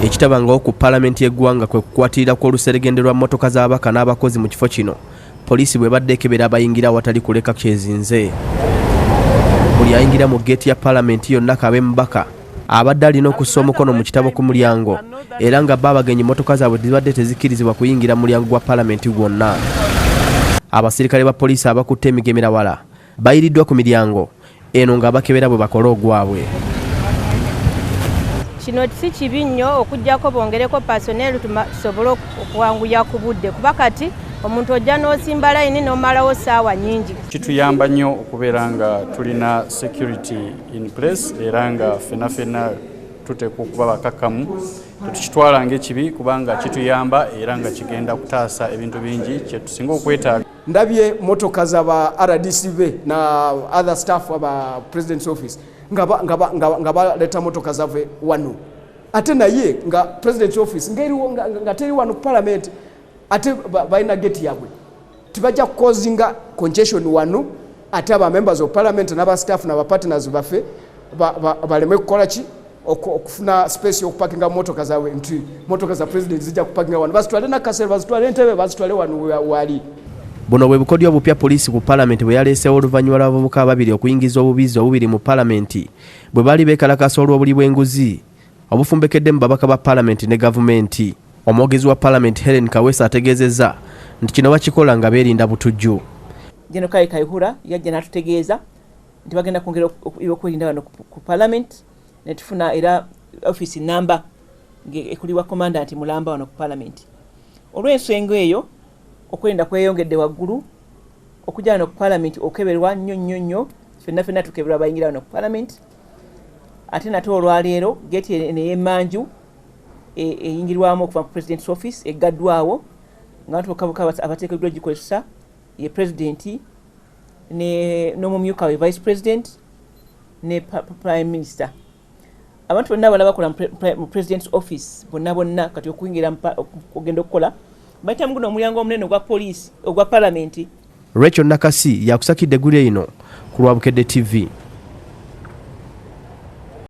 Ekitabangawo ku Paalamenti y'eggwanga kwe kukwatirira kw'oluseregende lwa mmotoka z'ababaka n'abakozi mu kifo kino. Poliisi bwe badde ekebera abayingira awatali kuleka kyezinze. Buli ayingira mu geeti ya Paalamenti yonna kabe mubaka abadde alina okussa omukono mu kitabo ku mulyango era nga baabagenyi mmotoka zaabwe zibadde tezikkirizibwa kuyingira mu mulyango gwa Paalamenti gwonna. Abasirikale ba poliisi abakutte emigemerawala bayiriddwa ku miryango eno ng'abakebera bwe bakola ogwabwe. Kino si kibi nnyo okujjako bongereko personnel tusobole okuwanguya ku budde kuba kati omuntu ojja n'osimba layini n'omalawo ssaawa nnyingi. Kituyamba nnyo okubeera nga tulina security in place era nga ffenna tuteekwa okuba bakakkamu tetukitwala ng'ekibi kubanga kituyamba era nga kigenda kutaasa ebintu bingi kye tusinga okwetaaga. Ndabye motoka z'aba RDCB na other staff aba President's Office nga baleta motoka zave wano ate naye nga President's Office nga teri wano ku Parliament ate balina gate yabwe tibajja kukozinga congestion wano ate aba members of Parliament n'aba staff n'aba partners baffe baleme kukola ki okufuna space yokupakinga motoka zawe nti motoka za president zijja kupakinga wano basitwale na kasere basitwale entebe basitwale wano wali. Buno bwe bukodyo obupya poliisi ku Paalamenti bwe yaleesewo oluvannyuma lw'abavubuka ababiri okuyingiza obubizzi obubiri mu Paalamenti bwe baali beekalakasa olw'obuli bw'enguzi obufumbekedde mu babaka ba Paalamenti ne gavumenti. Omwogezi wa Paalamenti Helen Kaweesa ategeezezza nti kino bakikola nga beerinda butujju. Jeno Kayihura yajja n'atutegeeza nti bagenda kwongera ebyokwerinda wano ku Paalamenti ne tufuna era office namba ekulibwa commandant mulamba wano ku Paalamenti. Olw'ensonga eyo okwerinda kweyongedde waggulu okujja wano ku Paalamenti okeberwa nnyo ffenna tukeberwa bayingira wano ku Paalamenti ate nate olwaleero geeti n'ey'emmanju eyingirwamu okuva mu President's Office eggaddwawo nga tukabuka abateekeddwa gikozesa ye President n'omumyuka we Vice President ne Prime Minister. Abantu bonna bala bakola mu President's Office bonna kati okuyingira okugenda okukola bayita muguno omulyango omunene ogwa poliisi ogwa Paalamenti. Rachel Nakasi yakusakidde eggulu eno ku lwa Bukedde TV.